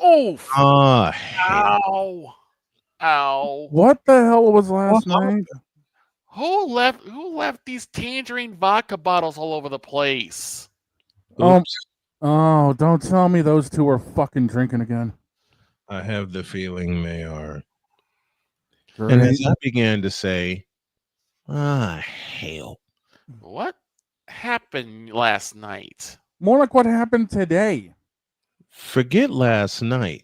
Oof. Hell. Ow. Ow. What the hell was Well, last night? Who left these tangerine vodka bottles all over the place? Oops. Oh, don't tell me those two are fucking drinking again. I have the feeling they are. Great. And as I began to say, hell. What happened last night? More like what happened today. Forget last night.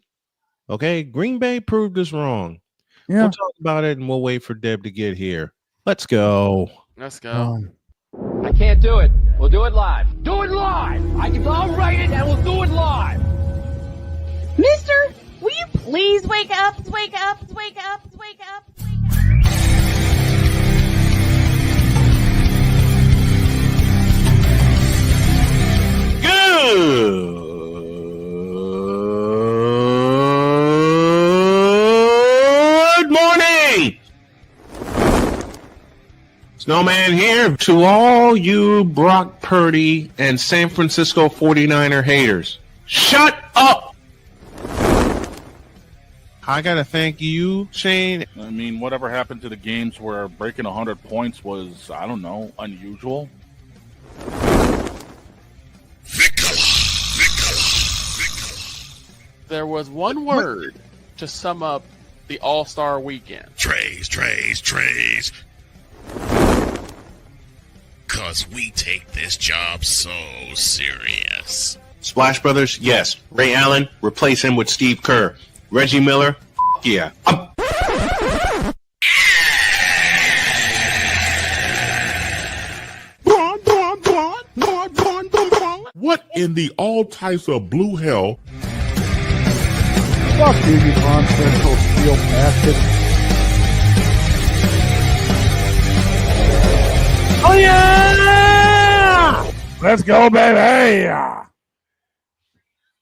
Okay, Green Bay proved us wrong. Yeah. We'll talk about it and we'll wait for Deb to get here. Let's go. Let's go. I can't do it. We'll do it live. Do it live. I'll write it and we'll do it live. Mister, will you please wake up, wake up, wake up, wake up, wake up? Good morning. Snowman here to all you Brock Purdy and San Francisco 49er haters. Shut up. I got to thank you, Shane. I mean, whatever happened to the games where breaking 100 points was, I don't know, unusual? There was one word to sum up the All-Star weekend. Trays. Cause we take this job so serious. Splash Brothers, yes. Ray Allen, replace him with Steve Kerr. Reggie Miller, yeah. What in the all types of blue hell? Fuck you, you non-central steel bastard. Oh, yeah! Let's go, baby!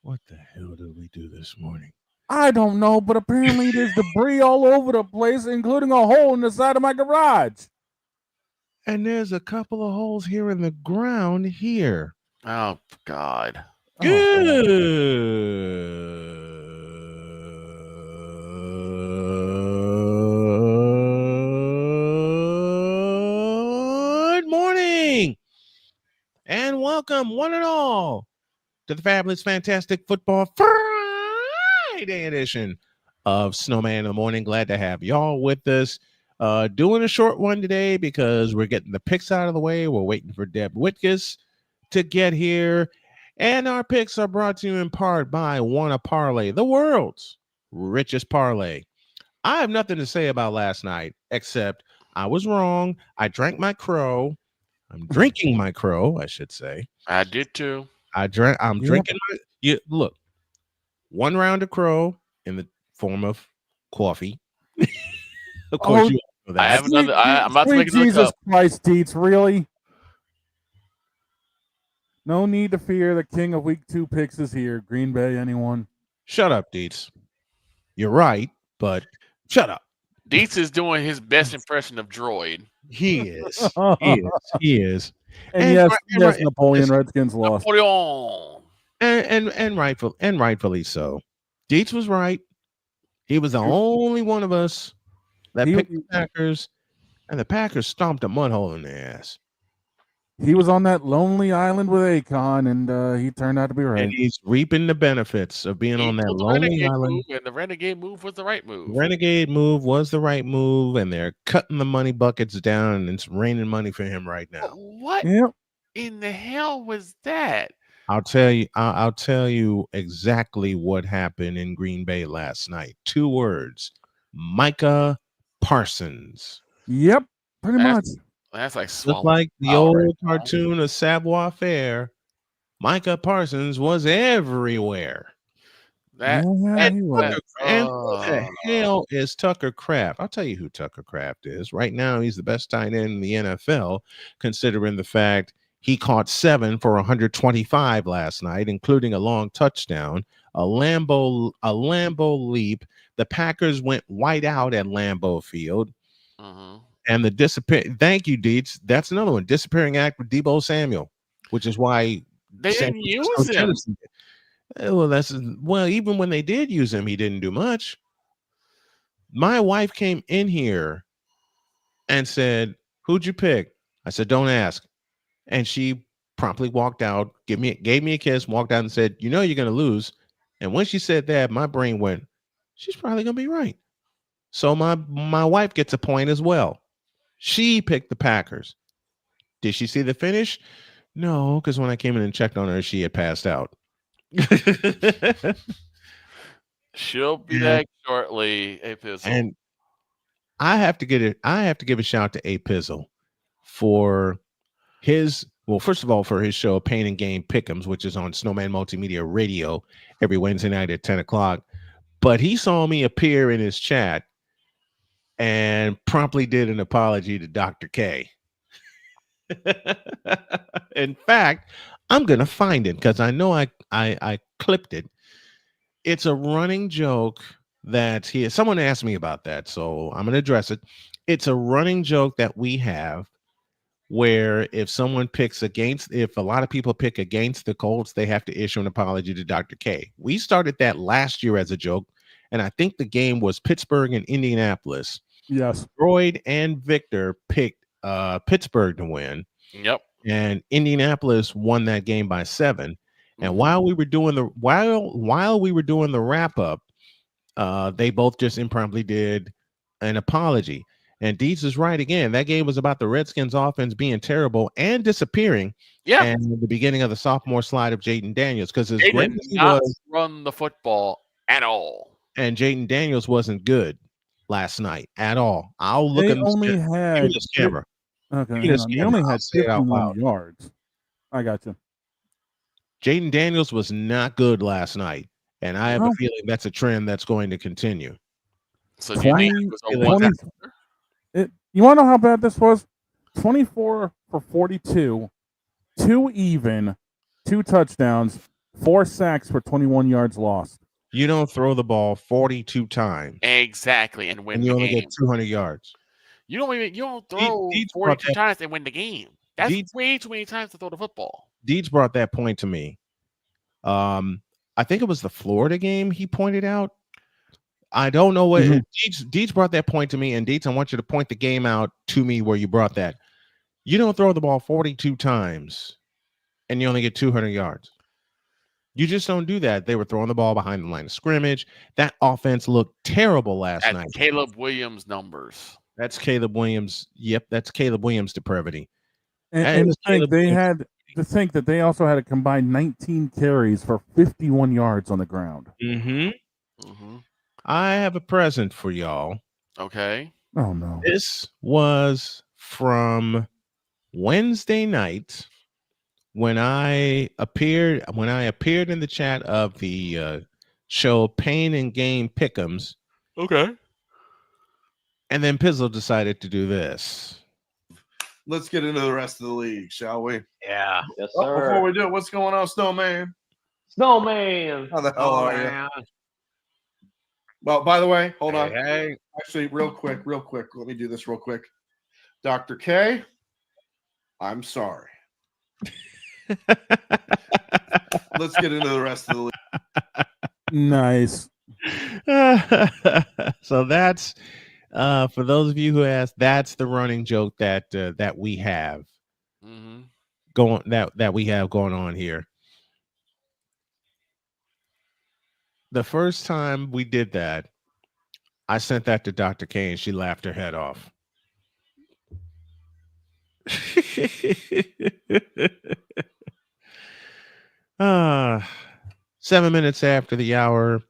What the hell did we do this morning? I don't know, but apparently there's debris all over the place, including a hole in the side of my garage. And there's a couple of holes here in the ground here. Oh, God. Good morning and welcome one and all to the fabulous, fantastic football Friday edition of Snowman in the Morning. Glad to have y'all with us. Doing a short one today because we're getting the picks out of the way. We're waiting for Deb Whitkus to get here. And our picks are brought to you in part by Wanna Parlay, the world's richest parlay. I have nothing to say about last night, except I was wrong. I drank my crow. I'm drinking my crow, I should say. I did too. I'm drinking my, look, one round of crow in the form of coffee. Of course, you know that. I have another. I'm about to make another Jesus cup. Christ, Dietz, really? No need to fear. The king of week 2 picks is here. Green Bay, anyone? Shut up, Dietz. You're right, but shut up. Dietz is doing his best impression of Droid. He is. He is. And yes, Napoleon Redskins lost. Napoleon. And rightfully so. Dietz was right. He was the only one of us that picked the Packers, and the Packers stomped a mud hole in their ass. He was on that lonely island with Akon, and he turned out to be right. And he's reaping the benefits of being on that lonely island. And the renegade move was the right move. Renegade move was the right move, and they're cutting the money buckets down, and it's raining money for him right now. What in the hell was that? I'll tell you exactly what happened in Green Bay last night. 2 words: Micah Parsons. Yep, pretty much. That's like just like the old cartoon of Savoir Faire. Micah Parsons was everywhere. And what the hell is Tucker Kraft? I'll tell you who Tucker Kraft is. Right now, he's the best tight end in the NFL, considering the fact he caught 7 for 125 last night, including a long touchdown, a Lambeau leap. The Packers went white out at Lambeau Field. And the thank you, Deeds. That's another one. Disappearing act with Deebo Samuel, which is why they didn't use him. Well, even when they did use him, he didn't do much. My wife came in here and said, "Who'd you pick?" I said, "Don't ask." And she promptly walked out, gave me a kiss, walked out and said, "You know you're going to lose." And when she said that, my brain went, "She's probably going to be right." So my wife gets a point as well. She picked the Packers. Did she see the finish? No, because when I came in and checked on her, she had passed out. She'll be Yeah. back shortly. A Pizzle. And I have to give a shout to A Pizzle for first of all, for his show Pain and Game Pick'ems, which is on Snowman Multimedia Radio every Wednesday night at 10 o'clock. But he saw me appear in his chat and promptly did an apology to Dr. K. In fact, I'm gonna find it because I know I clipped it. It's a running joke that someone asked me about that, so I'm gonna address it. It's a running joke that we have where if a lot of people pick against the Colts, they have to issue an apology to Dr. K. We started that last year as a joke, and I think the game was Pittsburgh and Indianapolis. Yes. Freud and Victor picked Pittsburgh to win. Yep. And Indianapolis won that game by 7. And while we were doing the wrap up, they both just impromptu did an apology. And Deeds is right again. That game was about the Redskins offense being terrible and disappearing. Yeah. And the beginning of the sophomore slide of Jaden Daniels, because They did not run the football at all. And Jaden Daniels wasn't good last night at all. I'll look They at only had this camera. Okay, they only had 51 yards. I got you. Jaden Daniels was not good last night, and I have a feeling that's a trend that's going to continue. So do you think it was a one? You want to know how bad this was? 24 for 42, 2 even, 2 touchdowns, 4 sacks for 21 yards lost. You don't throw the ball 42 times. Exactly, and you only get 200 yards. You don't throw 42 times and win the game. That's way too many times to throw the football. Deeds brought that point to me. I think it was the Florida game he pointed out. I don't know what Deeds brought that point to me, and Deeds, I want you to point the game out to me where you brought that. You don't throw the ball 42 times and you only get 200 yards. You just don't do that. They were throwing the ball behind the line of scrimmage. That offense looked terrible last night. Caleb Williams numbers. That's Caleb Williams. Yep, that's Caleb Williams depravity. And to think that they also had a combined 19 carries for 51 yards on the ground. I have a present for y'all. Okay. Oh no. This was from Wednesday night when I appeared in the chat of the show Pain and Game Pick'ems. Okay. And then Pizzle decided to do this. Let's get into the rest of the league, shall we? Yeah. Yes, sir. Before we do it, what's going on, Snowman? Snowman. How the hell are you? Well, by the way, hold on. Hey. Actually, real quick. Let me do this real quick. Dr. K, I'm sorry. Let's get into the rest of the league. Nice. So that's for those of you who asked, that's the running joke that we have going on here. The first time we did that, I sent that to Dr. K and she laughed her head off. 7 minutes after the hour,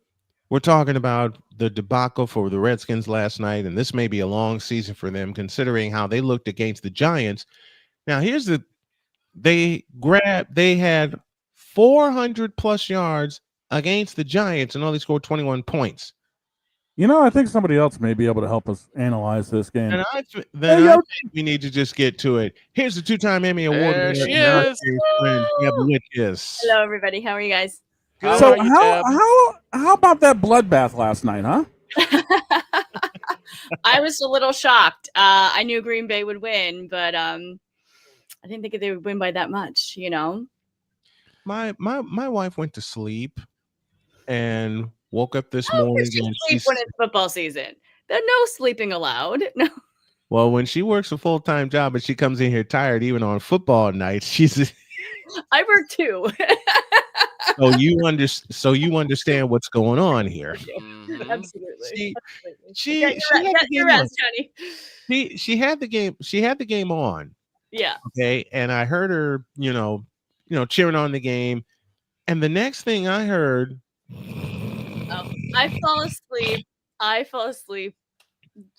we're talking about the debacle for the Redskins last night, and this may be a long season for them considering how they looked against the Giants. Now, they had 400 plus yards against the Giants and only scored 21 points. You know, I think somebody else may be able to help us analyze this game. And I think we need to just get to it. Here's the 2-time Emmy Award winner. She is. Hello, everybody. How are you guys? Good. So how about that bloodbath last night, huh? I was a little shocked. I knew Green Bay would win, but I didn't think they would win by that much. You know. My wife went to sleep and woke up this How morning does she and sleep when it's football season? There's no sleeping allowed. No. well, when she works a full-time job and she comes in here tired, even on football nights, she's I work too. so you understand what's going on here. Mhm. Absolutely. She Yeah, had the you're game right, on. Johnny. She had the game on. Yeah. Okay, and I heard her, cheering on the game, and the next thing I heard, Oh, I fall asleep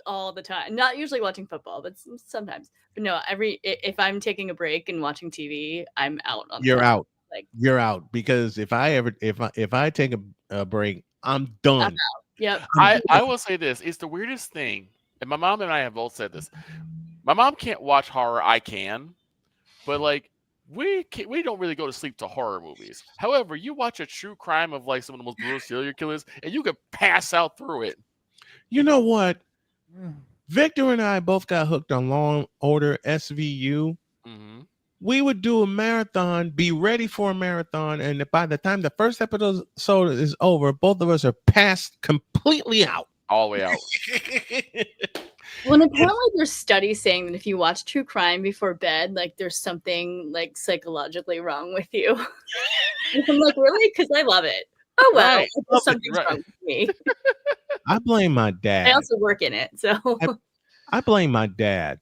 all the time. Not usually watching football, but sometimes. But no, if I'm taking a break and watching TV, I'm out on the you're couch. out. Like You're out because if I take a break, I'm I'm done. out. Yep. I will say this: it's the weirdest thing, and my mom and I have both said this. My mom can't watch horror. I can, but like we don't really go to sleep to horror movies. However, you watch a true crime of like some of the most brutal serial killers, and you could pass out through it. You know what? Victor and I both got hooked on Law and Order SVU. Mm-hmm. We would do a marathon, be ready for a marathon, and by the time the first episode is over, both of us are passed completely out. All the way out. Well, apparently there's studies saying that if you watch true crime before bed, like there's something like psychologically wrong with you. I'm like, really? Because I love it. Oh well, Right. something's wrong with me. I blame my dad. I also work in it, so I blame my dad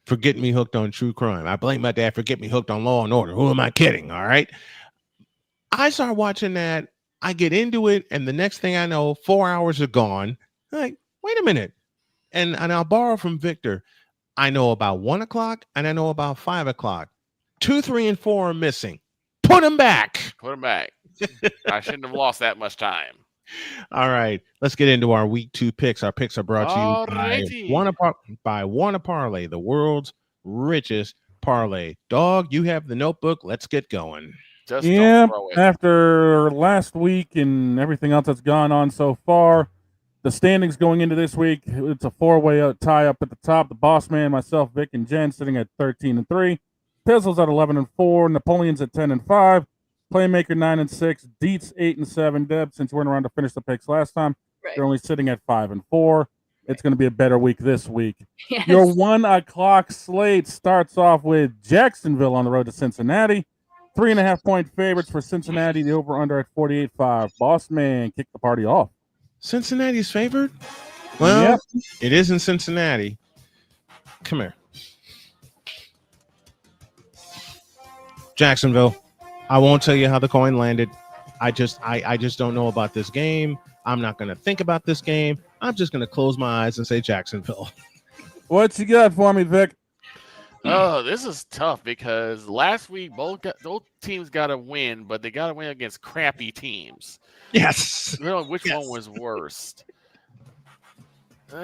for getting me hooked on true crime. I blame my dad for getting me hooked on Law and Order. Who am I kidding? All right. I start watching that. I get into it, and the next thing I know, 4 hours are gone. I'm like, wait a minute. And I'll borrow from Victor. I know about 1 o'clock and I know about 5 o'clock. 2, 3, and 4 are missing. Put them back. Put them back. I shouldn't have lost that much time. All right, let's get into our week 2 picks. Our picks are brought to you by Wanna Parlay, the world's richest parlay. Dog, you have the notebook. Let's get going. Just Yeah, don't throw it. after last week and everything else that's gone on so far, the standings going into this week, it's a 4-way tie up at the top. The boss man, myself, Vic, and Jen sitting at 13-3. Pizzle's at 11-4. Napoleon's at 10-5. Playmaker 9-6. Deets 8-7. Deb, since you weren't around to finish the picks last time, you're only sitting at 5-4. It's going to be a better week this week. Yes. Your 1 o'clock slate starts off with Jacksonville on the road to Cincinnati. 3.5-point favorites for Cincinnati. The over/under at 48.5. Boss man, kick the party off. Cincinnati's favored? Well, It is in Cincinnati. Come here. Jacksonville. I won't tell you how the coin landed. I just don't know about this game. I'm not going to think about this game. I'm just going to close my eyes and say Jacksonville. What you got for me, Vic? Oh, this is tough because last week both teams got a win, but they got to win against crappy teams. Yes. I don't know which one was worst. All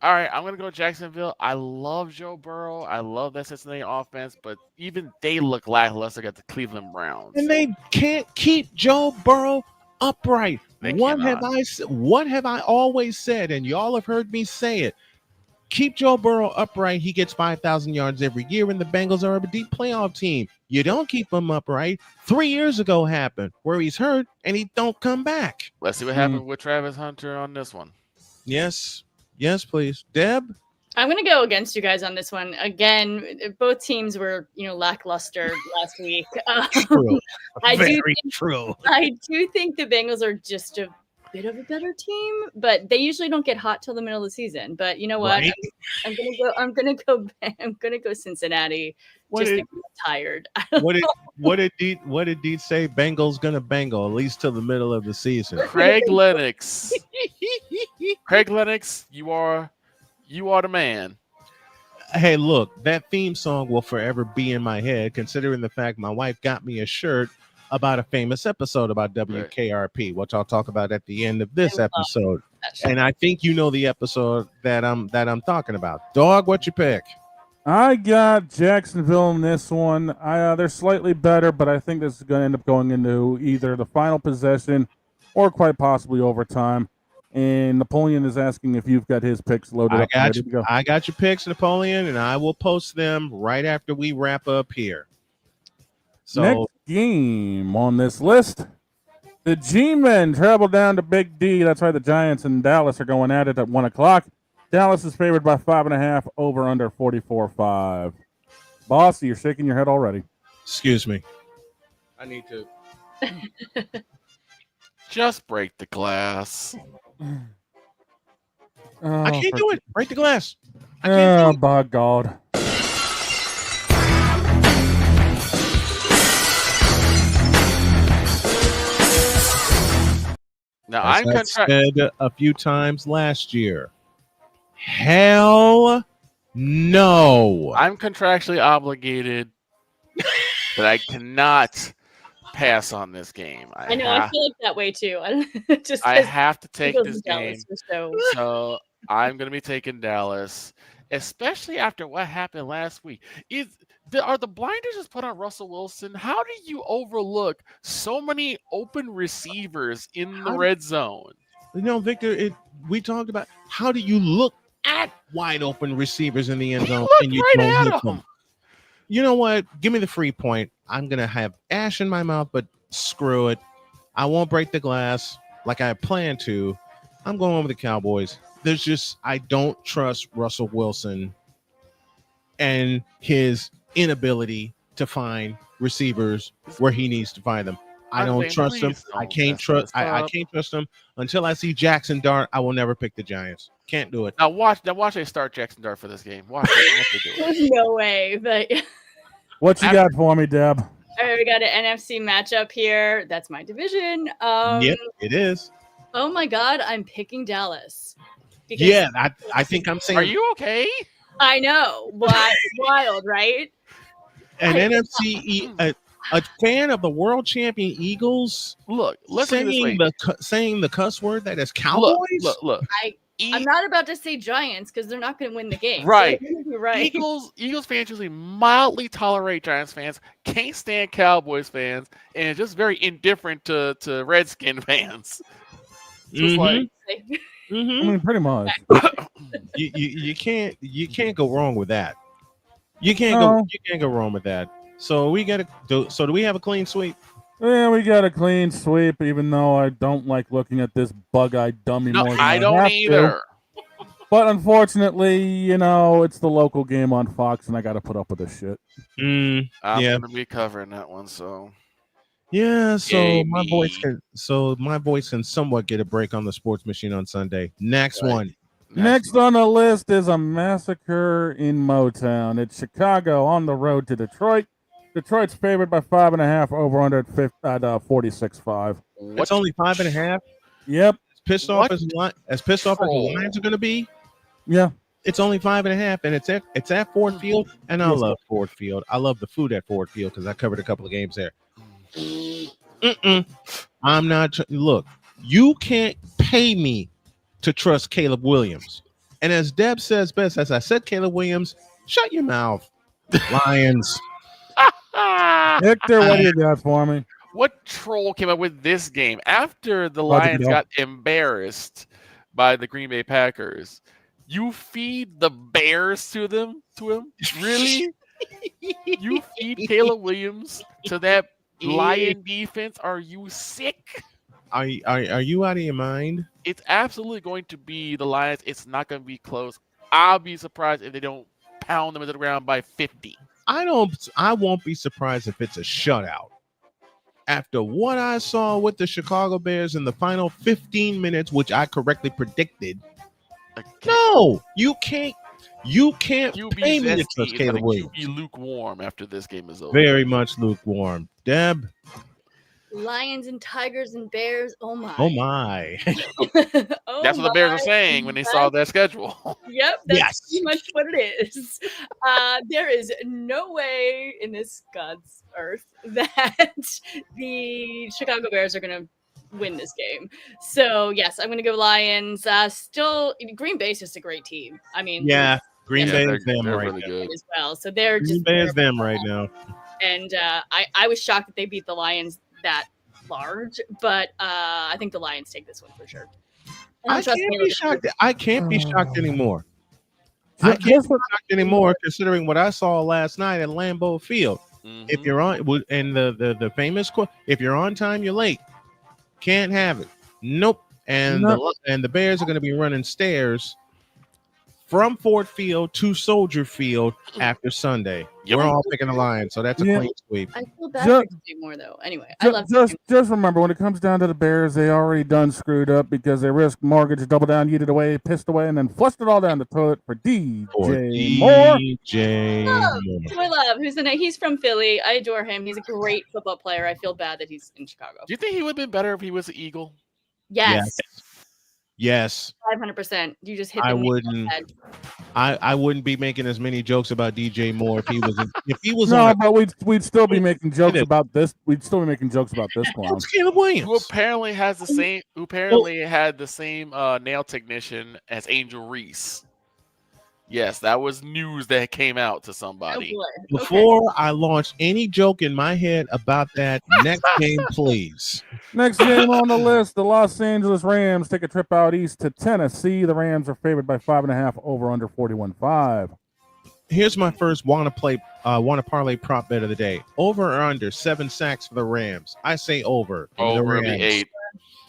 right, I'm gonna go Jacksonville. I love Joe Burrow. I love that Cincinnati offense, but even they look lackluster against the Cleveland Browns. And they can't keep Joe Burrow upright. What have I always said? And y'all have heard me say it. Keep Joe Burrow upright. He gets 5,000 yards every year, and the Bengals are a deep playoff team. You don't keep him upright. 3 years ago happened where he's hurt and he don't come back. Let's see what happens with Travis Hunter on this one. Yes, please, Deb. I'm going to go against you guys on this one. Again, both teams were, lackluster last week. True. True. I do think the Bengals are just a bit of a better team, but they usually don't get hot till the middle of the season. But you know what? Right. I'm gonna go Cincinnati. I'm tired. What did Deet say? Bengals gonna bangle at least till the middle of the season. Craig Lennox. Craig Lennox, you are the man. Hey, look, that theme song will forever be in my head, considering the fact my wife got me a shirt about a famous episode about WKRP, which I'll talk about at the end of this episode. And I think you know the episode that I'm talking about. Dog, what you pick? I got Jacksonville in this one. They're slightly better, but I think this is going to end up going into either the final possession or quite possibly overtime. And Napoleon is asking if you've got his picks loaded up. Ready to go. I got your picks, Napoleon, and I will post them right after we wrap up here. So next game on this list, The G-Men travel down to Big D. That's right. The Giants and Dallas are going at it at 1 o'clock. Dallas is favored by 5.5. Over under 44.5. Boss, you're shaking your head already. Excuse me. I need to. Just break the glass. I can't do it. Break the glass. I can't do it. By God. Now As I'm I said a few times last year. Hell no. I'm contractually obligated that I cannot pass on this game. I know. I feel like that way too. Just I have to take Eagles this and game. Dallas are So I'm going to be taking Dallas, especially after what happened last week. Are the blinders just put on Russell Wilson? How do you overlook so many open receivers in the red zone? You know, Victor, we talked about how do you look at wide open receivers in the end zone and you right don't at hit them. You know what? Give me the free point. I'm going to have ash in my mouth, but screw it. I won't break the glass like I planned to. I'm going over the Cowboys. I don't trust Russell Wilson and his inability to find receivers where he needs to find them. I don't trust him. I can't trust him until I see Jackson Dart. I will never pick the Giants. Can't do it. Now watch they start Jackson Dart for this game. Watch it. There's no way. But what you got for me, Deb? All right, we got an NFC matchup here. That's my division. Yep, it is. Oh my God, I'm picking Dallas. Yeah, I think I'm saying. Are you okay? I know. Wild, right? An NFC, a fan of the world champion Eagles. Look, let's saying the cuss word that is Cowboys. Look. I'm not about to say Giants because they're not going to win the game. Right. So right. Eagles fans usually mildly tolerate Giants fans, can't stand Cowboys fans, and just very indifferent to Redskin fans. Just like, I mean, pretty much. you can't go wrong with that. You can't go wrong with that. So do we have a clean sweep? Yeah, we got a clean sweep, even though I don't like looking at this bug-eyed dummy more than I don't have either. To. But unfortunately, it's the local game on Fox, and I got to put up with this shit. I'm gonna be covering that one, so yeah. So my voice can somewhat get a break on the sports machine on Sunday. Next one. Next on the list is a massacre in Motown. It's Chicago on the road to Detroit. Detroit's favored by 5.5. Over under at 46.5. It's only 5.5. Yep. As pissed off as the Lions are going to be. Yeah. It's only 5.5, and it's at Ford Field, and I love Ford Field. I love the food at Ford Field because I covered a couple of games there. I'm not. Look, you can't pay me to trust Caleb Williams. And as Deb says best, as I said, Caleb Williams, shut your mouth, Lions. Victor, what do you got for me? What troll came up with this game after the Lions got embarrassed by the Green Bay Packers? You feed the Bears to him? Really? You feed Caleb Williams to that Lion defense? Are you sick? Are you out of your mind? It's absolutely going to be the Lions. It's not going to be close. I'll be surprised if they don't pound them into the ground by 50. I won't be surprised if it's a shutout. After what I saw with the Chicago Bears in the final 15 minutes, which I correctly predicted. No, you can't pay me to trust Caleb Williams. Be lukewarm after this game is over. Very much lukewarm. Deb? Lions and Tigers and Bears. Oh my. Oh my. That's what the Bears were saying when they saw their schedule. Yep, that's pretty much what it is. There is no way in this God's earth that the Chicago Bears are going to win this game. So yes, I'm going to go Lions. Still, Green Bay's just a great team. I mean, Green Bay is them right really now. Good. As well. So they're Green Bay is them right now. And I was shocked that they beat the Lions that large, but I think the Lions take this one for sure. I can't be shocked. I can't be shocked anymore. I can't be shocked anymore considering what I saw last night at Lambeau Field. If you're on and the famous quote, if you're on time, you're late. Can't have it. Nope. And the Bears are going to be running stairs from Ford Field to Soldier Field after Sunday. Yep. We're all picking the Lions, so that's a clean sweep. I feel bad for DJ Moore though. Anyway, I love just remember when it comes down to the Bears, they already done screwed up because they risked mortgage, double down, yeeted away, pissed away, and then flushed it all down the toilet for DJ Moore. DJ Moore. I love who's the name? He's from Philly. I adore him. He's a great football player. I feel bad that he's in Chicago. Do you think he would have been better if he was an Eagle? Yes. Yes. 500%. You just hit the I nail on wouldn't. the head. I wouldn't be making as many jokes about DJ Moore if he was No, on. but we'd still be making jokes about this. We'd still be making jokes about this clown. It's Caleb Williams. Who apparently has the same. Who apparently had the same nail technician as Angel Reese. Yes, that was news that came out to somebody. Before I launch any joke in my head about that, next game, please. Next game on the list, the Los Angeles Rams take a trip out east to Tennessee. The Rams are favored by 5.5 over under 41.5. Here's my first want to parlay prop bet of the day. Over or under 7 sacks for the Rams. I say over. Over, it'll be 8.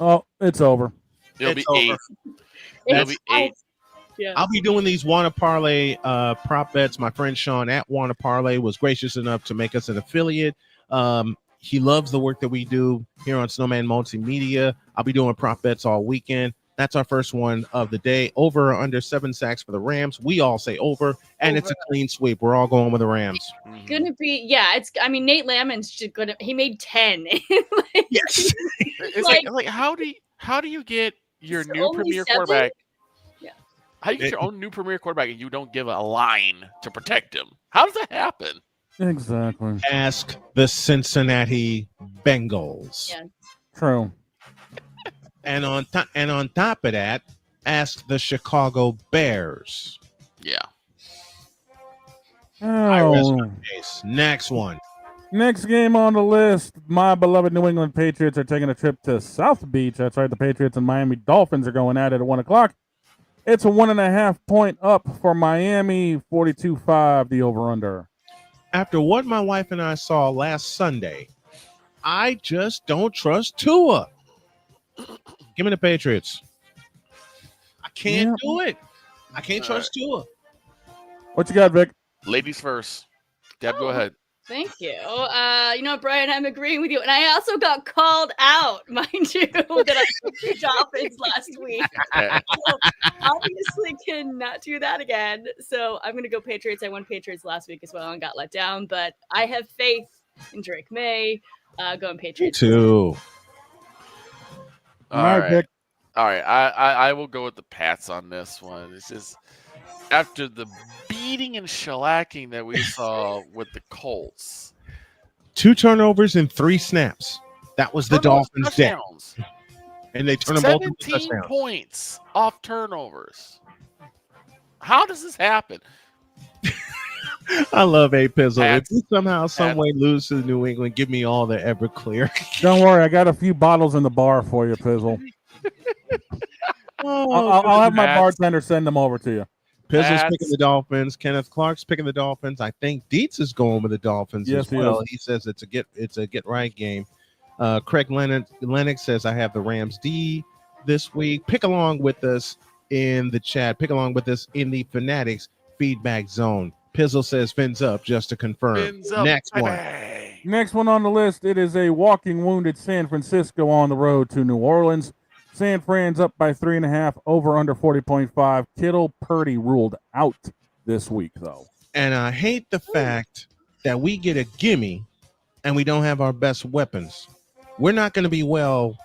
Oh, it's over. It'll be 8. It'll be 8. Yeah. I'll be doing these Wanna Parlay prop bets. My friend Sean at Wanna Parlay was gracious enough to make us an affiliate. He loves the work that we do here on Snowman Multimedia. I'll be doing prop bets all weekend. That's our first one of the day. Over or under 7 sacks for the Rams. We all say over, and it's a clean sweep. We're all going with the Rams. Gonna be Nate Lamon's just gonna. He made 10. Yes. It's like how do you get your new premier 7? quarterback? Yeah. How do you get your own new premier quarterback and you don't give a line to protect him? How does that happen? Exactly. Ask the Cincinnati Bengals. Yeah. True. And on top of that, ask the Chicago Bears. Yeah. I rest Oh. my case. Next one. Next game on the list, my beloved New England Patriots are taking a trip to South Beach. That's right, the Patriots and Miami Dolphins are going at it at 1 o'clock. It's a 1.5 point up for Miami, 42.5, the over-under. After what my wife and I saw last Sunday, I just don't trust Tua. Give me the Patriots. I can't do it. I can't trust Tua. What you got, Vic? Ladies first. Deb, go ahead. Thank you. Brian, I'm agreeing with you. And I also got called out, mind you, that I took the Dolphins last week. So obviously cannot do that again. So I'm going to go Patriots. I won Patriots last week as well and got let down. But I have faith in Drake May. Going Patriots. Two. All right. All right. I will go with the Pats on this one. It's just after the beating and shellacking that we saw with the Colts. 2 turnovers and 3 snaps. That was the Dolphins' day. Touchdowns. And they turned them both into 17 touchdowns. points off turnovers. How does this happen? I love A Pizzle. Pats. If you somehow, some way lose to New England, give me all the Everclear. Don't worry, I got a few bottles in the bar for you, Pizzle. I'll have my bartender send them over to you. Pizzle's picking the Dolphins. Kenneth Clark's picking the Dolphins. I think Dietz is going with the Dolphins Yes, as well. he He says it's a get right game. Craig Lennox says I have the Rams D this week. Pick along with us in the chat. Pick along with us in the Fanatics feedback zone. Pizzle says fins up just to confirm. Fins up, Next one. baby. Next one on the list, it is a walking wounded San Francisco on the road to New Orleans. San Fran's up by 3.5, over under 40.5. Kittle, Purdy ruled out this week, though. And I hate the fact that we get a gimme and we don't have our best weapons. We're not going to be well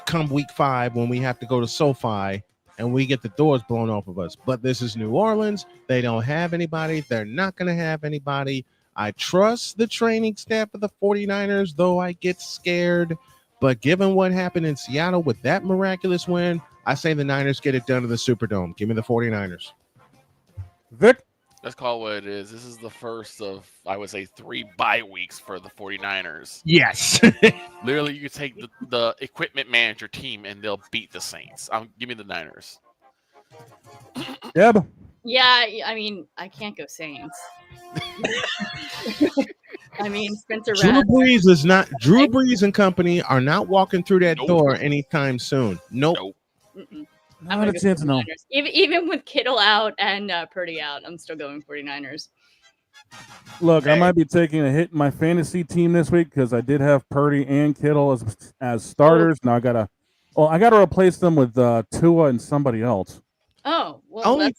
come week 5 when we have to go to SoFi and we get the doors blown off of us. But this is New Orleans. They don't have anybody. They're not going to have anybody. I trust the training staff of the 49ers, though I get scared. But given what happened in Seattle with that miraculous win, I say the Niners get it done to the Superdome. Give me the 49ers. Vic? Let's call it what it is. This is the first of, I would say, 3 bye weeks for the 49ers. Yes. Literally, you could take the equipment manager team and they'll beat the Saints. Give me the Niners. Deb? Yeah, I mean, I can't go Saints. I mean, Spencer Drew Rattler. Brees is not. Drew Brees and company are not walking through that door anytime soon. Nope. Mm-mm. Not a chance, no. 49ers. Even with Kittle out and Purdy out, I'm still going 49ers. Look, I might be taking a hit in my fantasy team this week because I did have Purdy and Kittle as starters. Now I gotta replace them with Tua and somebody else. Oh, well, Only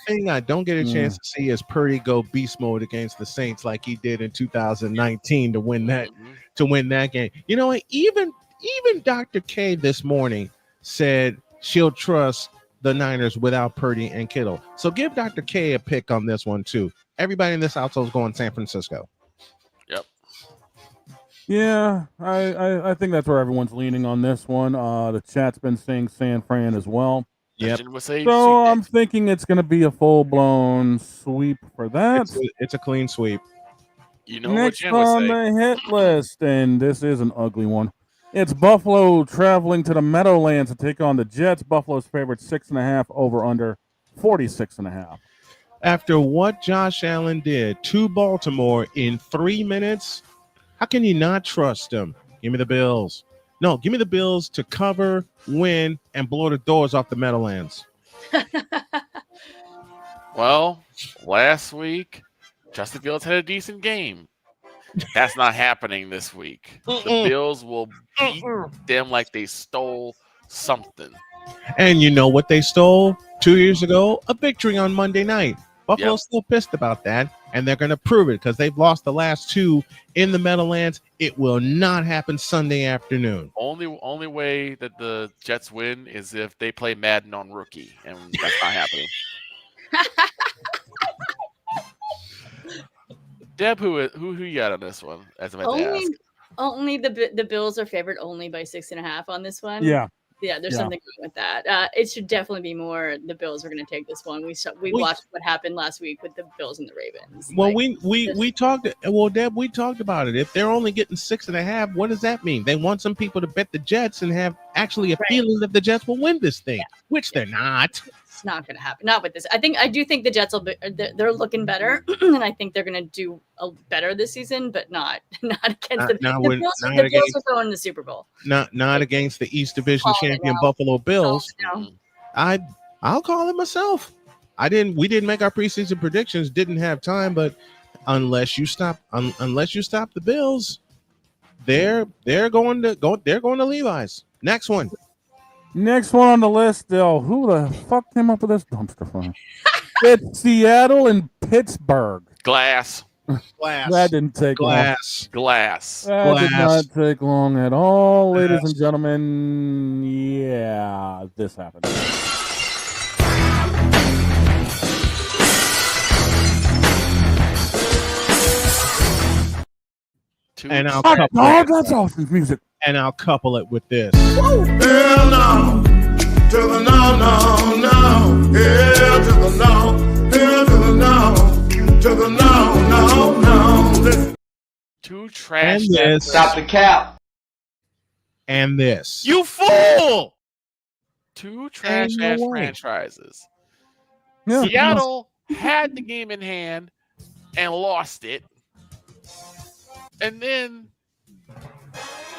thing I don't get a chance to see is Purdy go beast mode against the Saints like he did in 2019 to win that game. You know what? Even Dr. K this morning said she'll trust the Niners without Purdy and Kittle. So give Dr. K a pick on this one too. Everybody in this household is going San Francisco. Yep. Yeah, I think that's where everyone's leaning on this one. The chat's been saying San Fran as well. Yep. So I'm thinking it's going to be a full-blown sweep for that. It's a clean sweep. You know Next what Jen would on say. the hit list, and this is an ugly one. It's Buffalo traveling to the Meadowlands to take on the Jets. Buffalo's favorite 6.5 over under 46.5. After what Josh Allen did to Baltimore in 3 minutes, how can you not trust him? Give me the Bills. No, give me the Bills to cover, win, and blow the doors off the Meadowlands. Well, last week, Justin Fields had a decent game. That's not happening this week. The Bills will beat them like they stole something. And you know what they stole 2 years ago? A victory on Monday night. Buffalo's still pissed about that, and they're going to prove it because they've lost the last two in the Meadowlands. It will not happen Sunday afternoon. Only way that the Jets win is if they play Madden on rookie, and that's not happening. Deb, who you got on this one? As I meant to ask. Only the Bills are favored only by 6.5 on this one. Yeah. Yeah, there's something going with that. It should definitely be more. The Bills are going to take this one. We watched what happened last week with the Bills and the Ravens. Well, we talked. Well, Deb, we talked about it. If they're only getting 6.5, what does that mean? They want some people to bet the Jets and have actually a feeling that the Jets will win this thing, which they're not. It's not going to happen. Not with this. I do think the Jets will be. They're looking better, and I think they're going to do better this season, but not against the Bills. The Bills are going to the Super Bowl. Not against the East Division champion Buffalo Bills. I'll call it myself. We didn't make our preseason predictions. Didn't have time, but unless you stop the Bills, they're going to Levi's. Next one. Next one on the list, though. Who the fuck came up with this dumpster fire? It's Seattle and Pittsburgh. Glass. That didn't take long. Glass. That did not take long at all, ladies and gentlemen. Yeah, this happened. And I'll that's awesome music. And I'll couple it with this. Hell no, to the no, no, no. Hell to the no, hell to the no, to the no, no, no. Two trash. And this. Stop the cap. And this. You fool! Two trash ass franchises. Yeah, Seattle had the game in hand and lost it. And then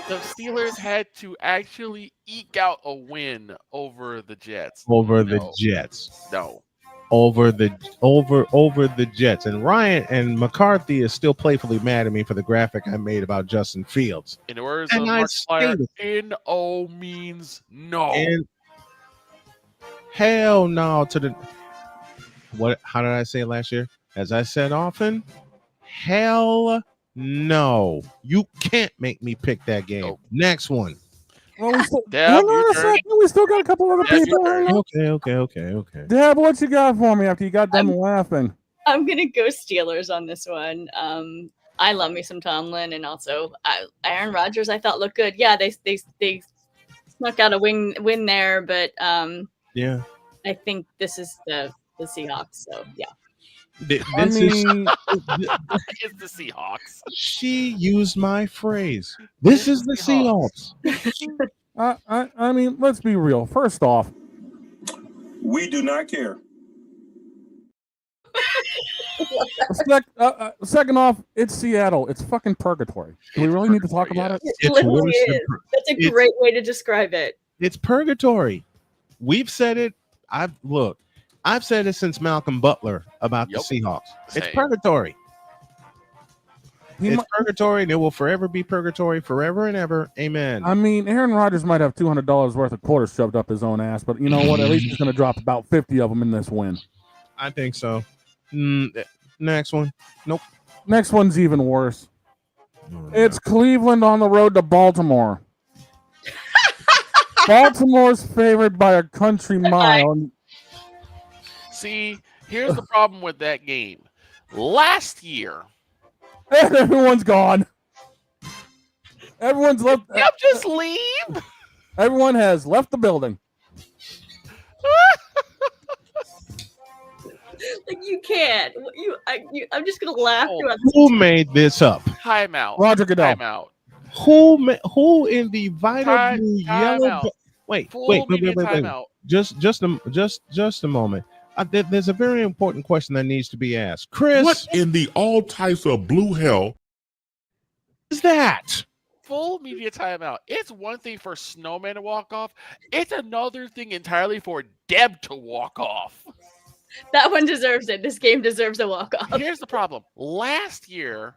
the Steelers had to actually eke out a win over the Jets. The Jets. No. Over the Jets. And Ryan and McCarthy is still playfully mad at me for the graphic I made about Justin Fields. In the words of Markiplier, N-O means no. And hell no to the how did I say it last year? As I said often, hell no. You can't make me pick that game. Nope. Next one. Well, we still, Deb, we still got a couple other people. Okay. Deb, what you got for me after you got done laughing? I'm gonna go Steelers on this one. I love me some Tomlin, and also Aaron Rodgers. I thought looked good. Yeah, they snuck out a win there, but yeah, I think this is the Seahawks. So yeah. This is the Seahawks. She used my phrase. This is the Seahawks. I mean, let's be real. First off, we do not care. Second off, it's Seattle. It's fucking purgatory. Do we It's really need to talk purgatory, about it? It It's literally worse than is. That's a great way to describe it. It's purgatory. We've said it. I've said it since Malcolm Butler about Yep. the Seahawks. It's Same. purgatory. He It's mi- purgatory, and it will forever be purgatory, forever and ever. Amen. I mean, Aaron Rodgers might have $200 worth of quarters shoved up his own ass, but you know what? At least he's going to drop about 50 of them in this win. I think so. Next one. Nope. Next one's even worse. It's Cleveland on the road to Baltimore. Baltimore's favored by a country mile. See, here's the problem with that game. Last year, And everyone's gone. Everyone's left. yep, just leave. Everyone has left the building. Like you can't. I'm just gonna laugh. Oh. throughout Who made this up? Timeout. Roger Goodell. Timeout. Who in the Vita Blue yellow? Timeout. Wait, Full wait. media timeout. Just a moment. There's a very important question that needs to be asked. Chris, What in the all types of blue hell? is that? Full media timeout. It's one thing for Snowman to walk off. It's another thing entirely for Deb to walk off. That one deserves it. This game deserves a walk off. Here's the problem. Last year,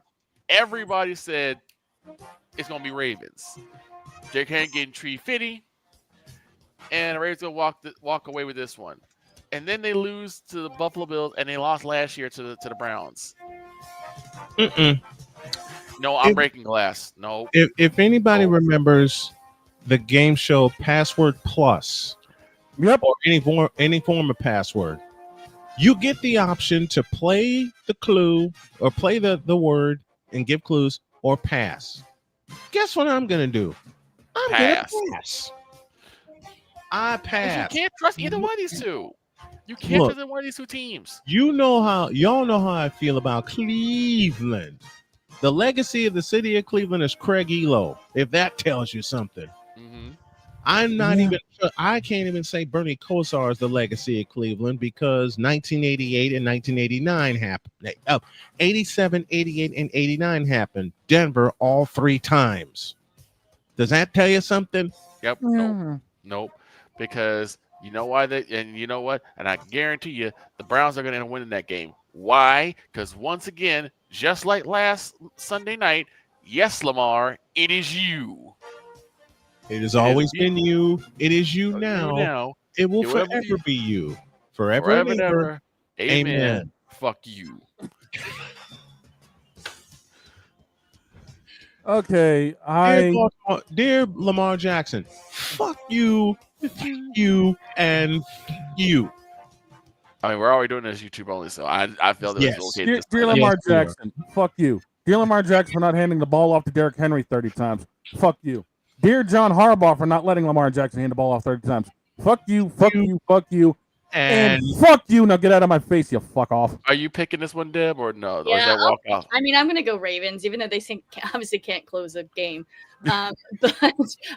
everybody said it's going to be Ravens. Derrick Henry getting tree fitty, and the Ravens going to walk away with this one. And then they lose to the Buffalo Bills, and they lost last year to the Browns. No, I'm breaking glass. No. If anybody remembers the game show Password Plus, Yep. or any form of password, you get the option to play the clue or play the word and give clues or pass. Guess what I'm gonna do? I'm Pass. gonna pass. I You pass. can't trust either one of these two. You can't Look. trust either one of these two teams. Y'all know how I feel about Cleveland. The legacy of the city of Cleveland is Craig Elo, if that tells you something. Mm-hmm. I'm not even, I can't even say Bernie Kosar is the legacy of Cleveland because 1988 and 1989 happened. 87, 88, and 89 happened. Denver all three times. Does that tell you something? Yep. Nope. Because you know why and you know what? And I guarantee you the Browns are going to end up winning that game. Why? Because once again, just like last Sunday night, yes, Lamar, it is you. It has always been you. It is you now. It will forever be you. Forever and ever. Amen. Fuck you. Okay, Dear Lamar Jackson, fuck you, and you. I mean, we're already doing this YouTube only, so I feel that it's okay. Dear Lamar Jackson, fuck you. Dear Lamar Jackson for not handing the ball off to Derrick Henry 30 times. Fuck you. Dear John Harbaugh for not letting Lamar Jackson hand the ball off 30 times. Fuck you, fuck you, fuck you, and fuck you. Now get out of my face, you fuck off. Are you picking this one, Deb, or no? Yeah, or is that walk off? I mean, I'm going to go Ravens, even though they obviously can't close a game. But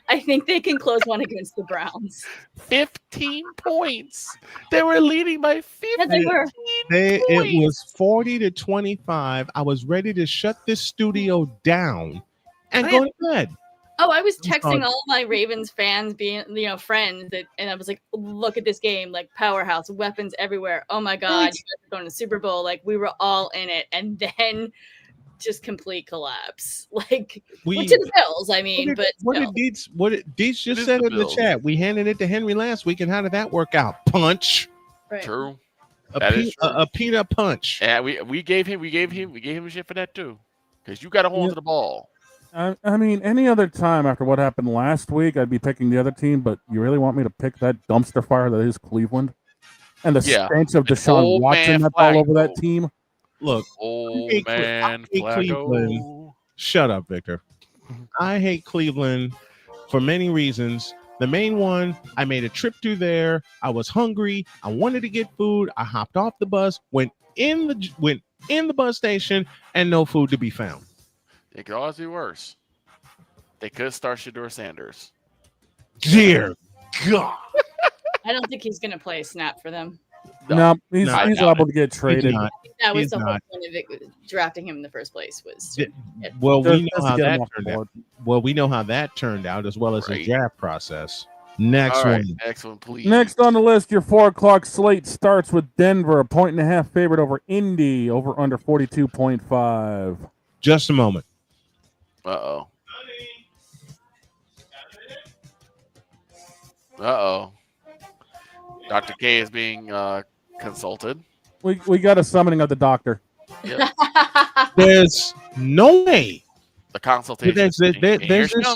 I think they can close one against the Browns. 15 points. They were leading by 15. Yeah, they were. It was 40-25. I was ready to shut this studio down and go to bed. Oh, I was texting all my Ravens fans, friends, and I was like, "Look at this game! Like powerhouse, weapons everywhere. Oh my God, you guys are going to the Super Bowl! Like we were all in it, and then just complete collapse. Like to the Bills, I mean. What did Deets just said in the chat? We handed it to Henry last week, and how did that work out? Punch. Right. True. A peanut punch. Yeah, we gave him shit for that too, because you got a hold of the ball. I mean, any other time after what happened last week, I'd be picking the other team, but you really want me to pick that dumpster fire that is Cleveland? And the stench of Deshaun Watson that's all over that team? Look, I hate Cleveland. Shut up, Victor. I hate Cleveland for many reasons. The main one, I made a trip through there. I was hungry. I wanted to get food. I hopped off the bus, went in the bus station, and no food to be found. It could always be worse. They could start Shedeur Sanders. Dear God. I don't think he's going to play a snap for them. No, he's I doubt liable it. to get traded. not. That was He's the whole not. point of it, drafting him in the first place. Was Well, we know Just to how get him that off the turned out. board. Well, we know how that turned out, as well as the Right. draft process. Next All right, one. next one, please. Next on the list, your 4 o'clock slate starts with Denver, a 1.5 favorite over Indy, over under 42.5. Just a moment. Uh oh. Dr. K is being consulted. We got a summoning of the doctor. Yep. There's no way. The consultation. There's just,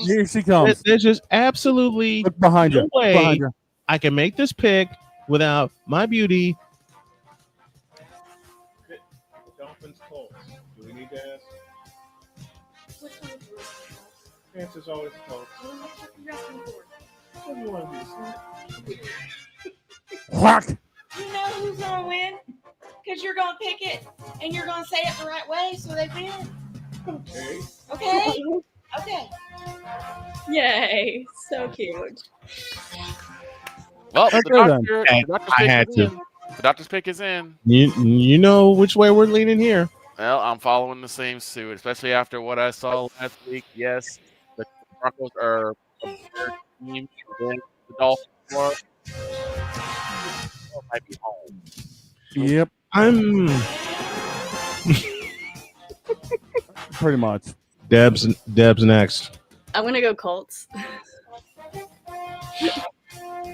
Here she comes. there's just absolutely Look behind no you. way Behind you. I can make this pick without my beauty. Dolphins Colts. Do we need to ask? Answer's always Colts. What do you want to do? Whack. You know who's gonna win? Because you're gonna pick it and you're gonna say it the right way so they win. Okay. Okay? Okay. Yay! So cute. Well, Okay, the doctor, then. the doctor's I pick had is to. in. The doctor's pick is in. You know which way we're leaning here. Well, I'm following the same suit, especially after what I saw last week. Yes, the Broncos are a better team than the Dolphins were. Might be home. Yep, I'm pretty much. Deb's next. I'm gonna go Colts. Yeah.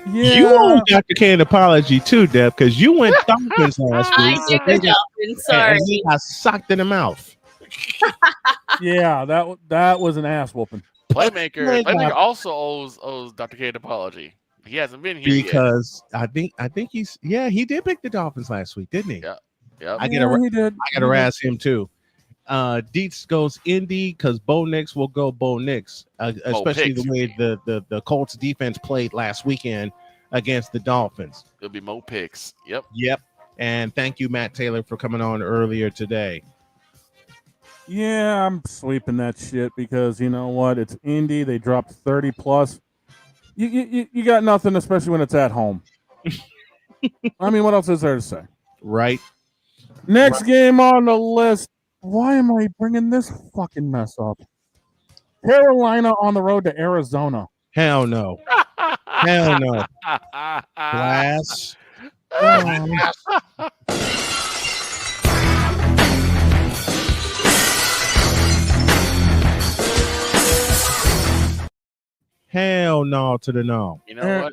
You owe Dr. K an apology too, Deb, because you went Dolphins last I week. do the Dolphins. Sorry. And he got socked in the mouth. Yeah, that was an ass whooping. Playmaker also owes Dr. K an apology. He hasn't been here Because I think he did pick the Dolphins last week, didn't he? yet. Yep. I He did. gotta razz him too. Dietz goes Indy because Bo Nix will go Bo Nix, especially Picks. the way the Colts defense played last weekend against the Dolphins. It'll be Mo picks. Yep. Yep. And thank you, Matt Taylor, for coming on earlier today. Yeah, I'm sweeping that shit because you know what? It's Indy. They dropped 30 plus. You got nothing, especially when it's at home. I mean, what else is there to say? Right. Next game on the list. Why am I bringing this fucking mess up? Carolina on the road to Arizona. Hell no. Hell no. Glass. Hell no to the no. You know what?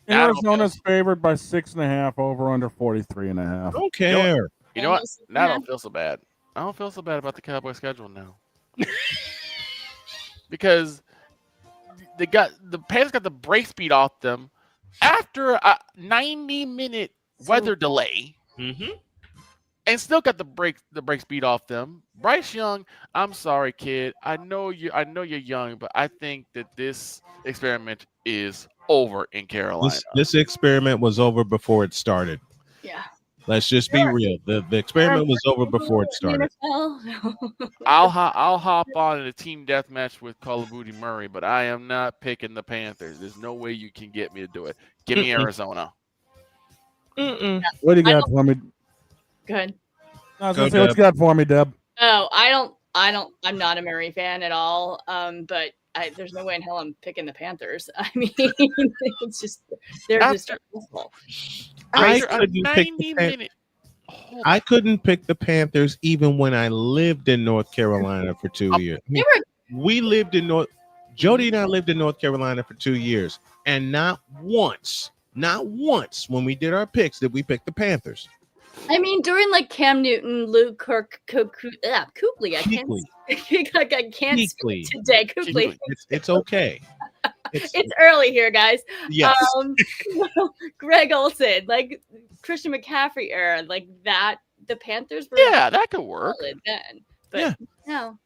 Arizona's favored by 6.5, over under 43.5. Don't care. You know what? Now I don't feel so bad. I don't feel so bad about the Cowboys schedule now. Because the Panthers got the break speed off them after a 90-minute weather delay. Mm-hmm. And still got the break speed off them. Bryce Young, I'm sorry, kid. I know you're young, but I think that this experiment is over in Carolina. This experiment was over before it started. Yeah. Let's just be real. The experiment was over before it started. I'll hop on in a team deathmatch with Call of Duty Murray, but I am not picking the Panthers. There's no way you can get me to do it. Give me Arizona. What do you got for me? Good. I was gonna say, what you got for me, Deb? Oh, I'm not a Murray fan at all. But there's no way in hell I'm picking the Panthers. I mean, it's just they're just awful. I couldn't pick the Panthers even when I lived in North Carolina for 2 years. We lived in Jody and I lived in North Carolina for 2 years, and not once when we did our picks did we pick the Panthers. I mean, during like Cam Newton, Luke Kirk, Cooply, I can't speak today. Cooply. It's okay. It's early here, guys. Yes. Greg Olsen, like Christian McCaffrey era, like that. The Panthers were that could work then, but no.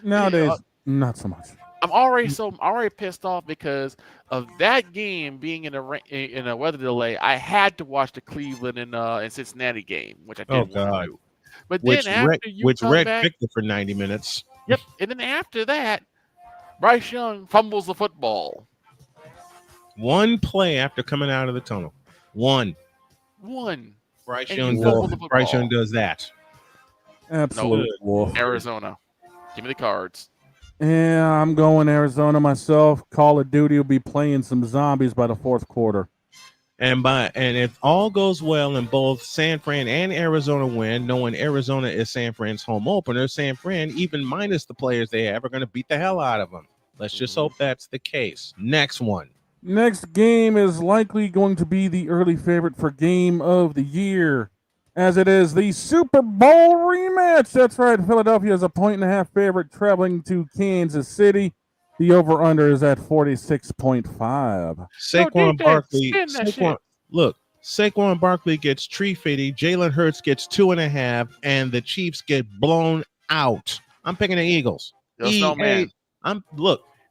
Nowadays, not so much. I'm already pissed off because of that game being in a weather delay. I had to watch the Cleveland and Cincinnati game, which I didn't want to do. But then after Red picked it for 90 minutes. Yep, and then after that, Bryce Young fumbles the football. One play after coming out of the tunnel. One. Bryce and Young you does. fumble the Bryce Young football. does that. Absolute wolf. Arizona. Give me the Cards. Yeah, I'm going Arizona myself. Call of Duty will be playing some zombies by the fourth quarter. And if all goes well and both San Fran and Arizona win, knowing Arizona is San Fran's home opener, San Fran, even minus the players they have, are going to beat the hell out of them. Let's just hope that's the case. Next one. Next game is likely going to be the early favorite for game of the year, as it is the Super Bowl rematch. That's right. Philadelphia is a 1.5 favorite traveling to Kansas City. The over-under is at 46.5. Saquon Barkley. Saquon Barkley gets tree fitty. Jalen Hurts gets 2.5, and the Chiefs get blown out. I'm picking the Eagles. Snowman.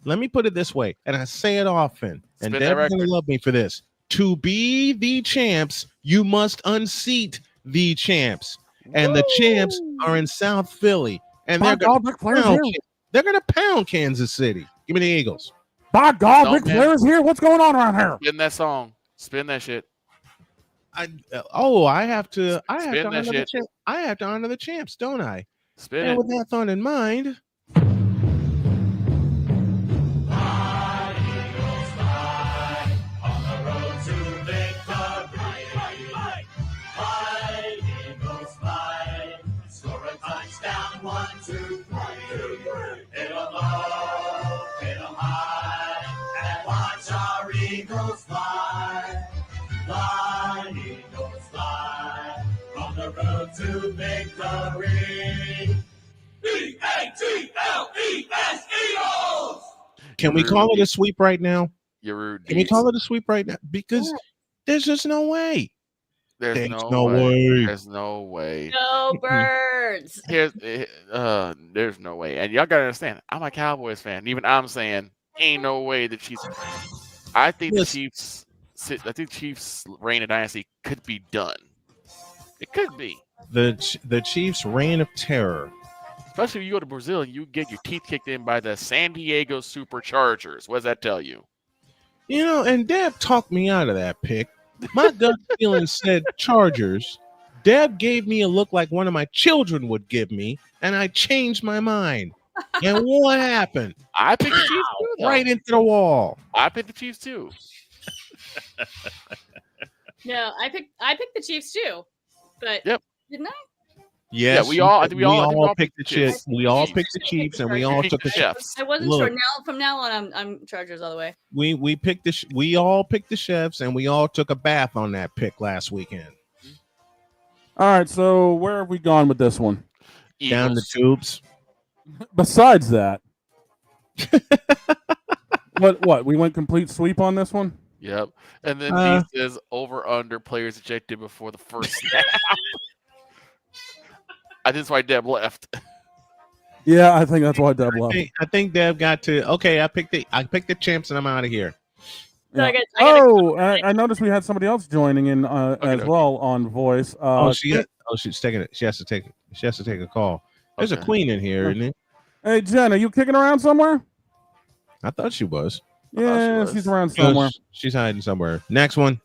Let me put it this way, and I say it often, and Spin Deb's that gonna record. love me for this. To be the champs, you must unseat the champs, and the champs are in South Philly, and they're gonna pound Kansas City. Give me the Eagles. By God, Ric Snowman. Flair is here. What's going on around here? Spin that song. Spin that shit. I have to Spin that honor the shit. champ. I have to honor the champs, don't I? Spin And it. with that thought in mind, to victory. E-A-T-L-E-S, Eagles! can we call it a sweep right now? You're rude. Can we call it a sweep right now? Because there's just no way. There's no no way. way. There's no way. Go Birds! There's no way. And y'all gotta understand, I'm a Cowboys fan. Even I'm saying, ain't no way the Chiefs. I think the Chiefs' reign of dynasty could be done. It could be. The Chiefs' reign of terror. Especially if you go to Brazil and you get your teeth kicked in by the San Diego Superchargers. What does that tell you? And Deb talked me out of that pick. My gut feeling said Chargers. Deb gave me a look like one of my children would give me, and I changed my mind. And what happened? I picked the Chiefs too, though. Right into the wall. I picked the Chiefs too. No, I picked the Chiefs too, but didn't I? Yes, yeah, we all picked the Chiefs. We all picked the Chiefs, and we all took the chefs. I wasn't sure. From now on, I'm Chargers all the way. We picked we all picked the chefs, and we all took a bath on that pick last weekend. All right, so where have we gone with this one? Eagles. Down the tubes. Besides that, what? We went complete sweep on this one. Yep. And then he says over under players ejected before the first snap. I think that's why Deb left. Yeah, I think that's why Deb left. I think Deb got to. Okay, I picked the champs, and I'm out of here. Yeah. I noticed we had somebody else joining in well on voice. She's taking it. She has to take a call. There's a queen in here, isn't it? Hey, Jen, are you kicking around somewhere? I thought she was. Yeah, she's around somewhere. She's hiding somewhere. Next one.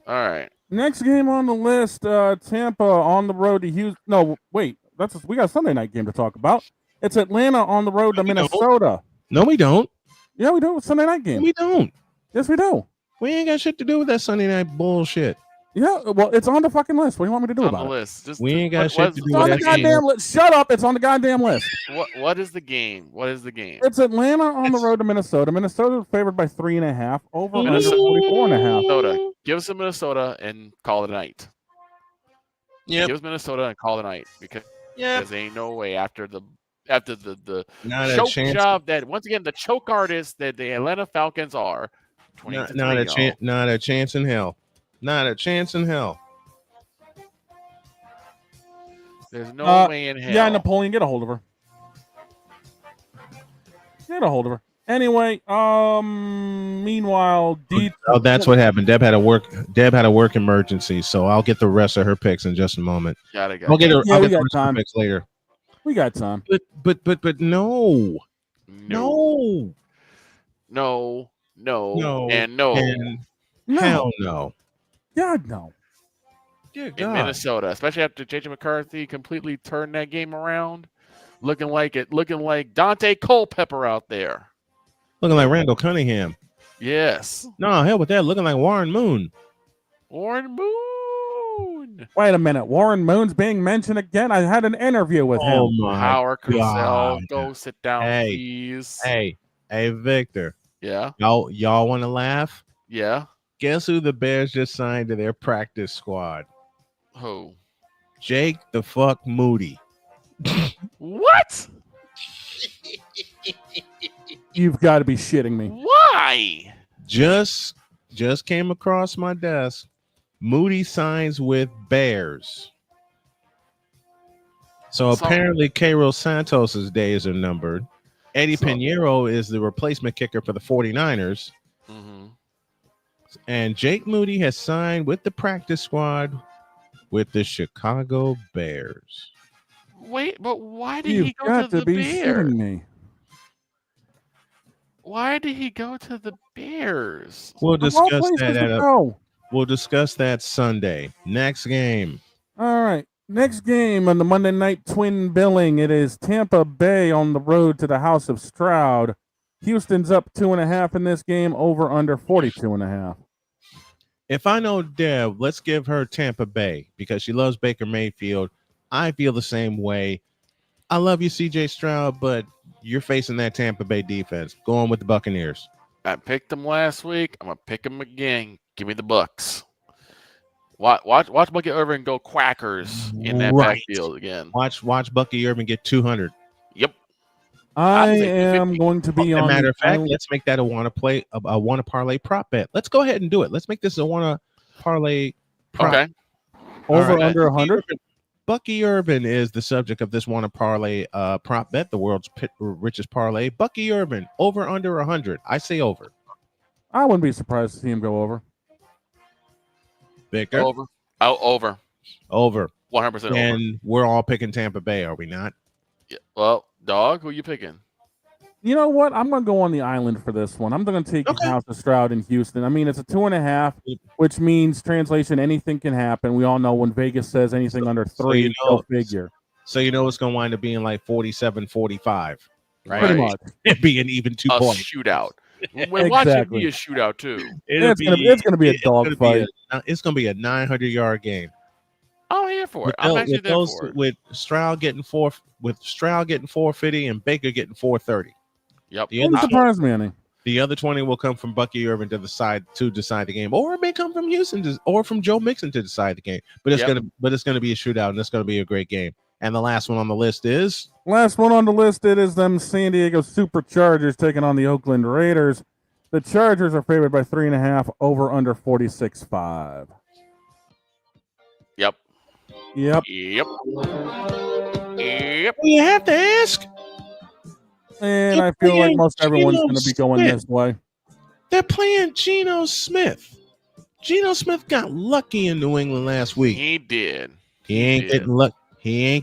All right. Next game on the list, Tampa on the road to Houston. No, wait, we got a Sunday night game to talk about. It's Atlanta on the road to Minnesota. No, we don't. Yeah, we do. It's a Sunday night game. No, we don't. Yes, we do. We ain't got shit to do with that Sunday night bullshit. Yeah, well, it's on the fucking list. What do you want me to do about it? We ain't got shit to do with that. It's on the goddamn list. Shut up! It's on the goddamn list. What is the game? What is the game? It's Atlanta on the road to Minnesota. Minnesota favored by 3.5. Over under 44.5. Minnesota. Give us a Minnesota and call it a night. Yeah. Give us Minnesota and call it a night because there ain't no way after the Not choke job that once again the choke artists that the Atlanta Falcons are. Not a chance. Not a chance in hell. Not a chance in hell. There's no way in hell. Yeah, Napoleon, get a hold of her. Get a hold of her. Anyway, meanwhile, that's what happened. Deb had a work emergency, so I'll get the rest of her picks in just a moment. I'll get the rest of her picks later. We got time. But no. No. No. And no. And hell no. God no. Dear in Minnesota, especially after JJ McCarthy completely turned that game around, looking like Dante Culpepper out there. Looking like Randall Cunningham. Yes. No, hell with that. Looking like Warren Moon. Warren Moon. Wait a minute. Warren Moon's being mentioned again. I had an interview with him. Oh my Howard Cosell, God. go sit down, Hey, please. Hey, Victor. Yeah. Y'all want to laugh? Yeah. Guess who the Bears just signed to their practice squad? Who? Jake the fuck Moody. What? You've got to be shitting me. Why? Just came across my desk. Moody signs with Bears. So apparently Cairo Santos's days are numbered. Eddie Pinheiro is the replacement kicker for the 49ers. Mm-hmm. And Jake Moody has signed with the practice squad with the Chicago Bears. Wait, but why did You've he go got to the be Bears? shitting me. Why did he go to the Bears? We'll Of all discuss places that to go. We'll discuss that Sunday. Next game. All right. Next game on the Monday night twin billing. It is Tampa Bay on the road to the House of Stroud. Houston's up 2.5 in this game, over under 42.5. If I know Deb, let's give her Tampa Bay because she loves Baker Mayfield. I feel the same way. I love you, CJ Stroud, but you're facing that Tampa Bay defense. Going with the Buccaneers. I picked them last week. I'm gonna pick them again. Give me the Bucks. Watch Bucky Irvin go quackers in that backfield again. Watch Bucky Irvin get 200. Yep. I am going to be As a on. matter of fact, let's make that a wanna parlay prop bet. Let's go ahead and do it. Let's make this a wanna parlay prop. Okay. Over under 100. Bucky Irvin is the subject of this wanna parlay prop bet, the world's richest parlay. Bucky Irvin over under 100. I say over. I wouldn't be surprised to see him go over. Victor? Over. Oh, over. Over. 100% over. And we're all picking Tampa Bay, are we not? Yeah. Well, dog, who you picking? You know what? I'm going to go on the island for this one. I'm going to take the House of Stroud in Houston. I mean, it's a 2.5, which means translation, anything can happen. We all know when Vegas says anything under 3, go figure. So you know it's going to wind up being like 47-45, right? Pretty much. It'd be an even 2 point shootout. Watch it be a shootout too. It's going to be a dogfight. It's going to be a 900-yard game. I'm here for it. I'm actually there for it. With Stroud getting 450 and Baker getting 430. Yep. Wouldn't surprise me any. The other 20 will come from Bucky Irvin to decide the game, or it may come from Houston or from Joe Mixon to decide the game. But it's gonna be a shootout, and it's gonna be a great game. And the last one on the list is it is them San Diego Superchargers taking on the Oakland Raiders. The Chargers are favored by 3.5, over under 46.5. Yep. Yep. You have to ask. And I feel like most everyone's going to be going this way. They're playing Geno Smith. Geno Smith got lucky in New England last week. He did. He ain't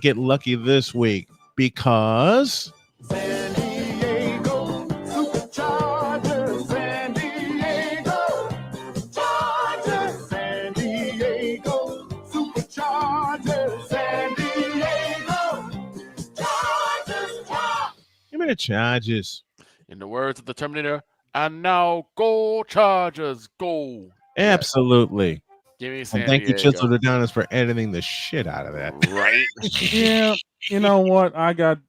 getting lucky this week because San Diego Superchargers, San Diego Chargers, San Diego Superchargers, San Diego Chargers. give me the Chargers. In the words of the Terminator, and now go Chargers, go. Absolutely. Give me San Thank you, Diego. Chisel Adonis, for editing the shit out of that. Right. Yeah, you know what? I got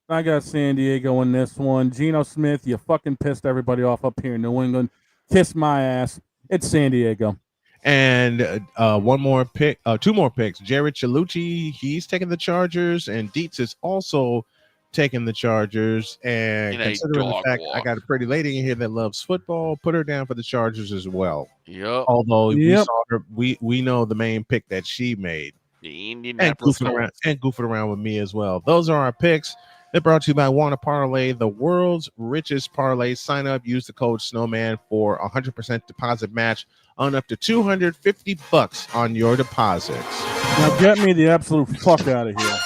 San Diego in this one. Geno Smith, you fucking pissed everybody off up here in New England. Kiss my ass. It's San Diego. And two more picks. Jared Chalucci, he's taking the Chargers, and Dietz is also taking the Chargers. And considering the fact I got a pretty lady in here that loves football, put her down for the Chargers as well. Yep. Although we saw her, we know the main pick that she made. The And Indianapolis goofing around with me as well. Those are our picks. They're brought to you by Wanna Parlay, the world's richest parlay. Sign up, use the code Snowman for 100% deposit match on up to $250 on your deposits. Now get me the absolute fuck out of here.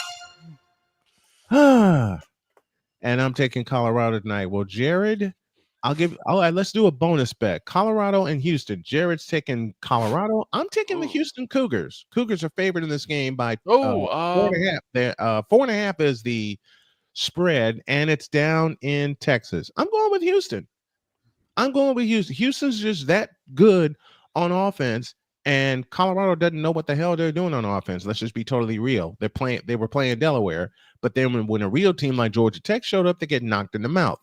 And I'm taking Colorado tonight. Well, Jared, Let's do a bonus bet. Colorado and Houston. Jared's taking Colorado. I'm taking the Ooh. Houston Cougars. Cougars are favored in this game by Oh, 4.5. 4.5 is the spread, and it's down in Texas. I'm going with Houston. Houston's just that good on offense, and Colorado doesn't know what the hell they're doing on offense. Let's just be totally real. They were playing Delaware, but then when a real team like Georgia Tech showed up, they get knocked in the mouth.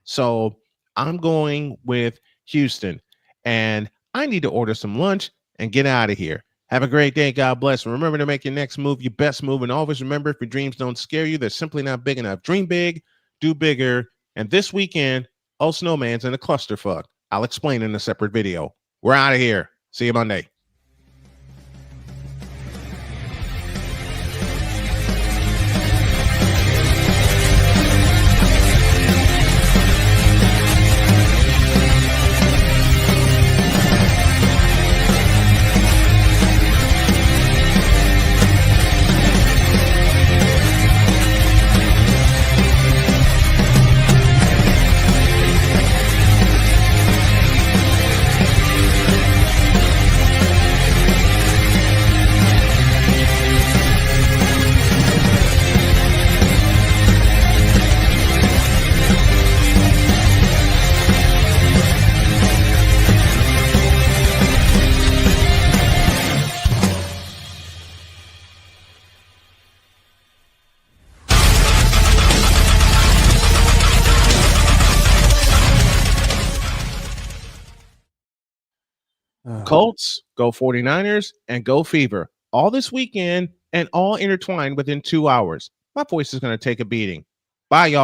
So I'm going with Houston, and I need to order some lunch and get out of here. Have a great day. God bless. And remember to make your next move your best move. And always remember, if your dreams don't scare you, they're simply not big enough. Dream big, do bigger. And this weekend, Snowman's in a clusterfuck. I'll explain in a separate video. We're out of here. See you Monday. Colts, go 49ers, and go Fever. All this weekend and all intertwined within 2 hours. My voice is going to take a beating. Bye, y'all.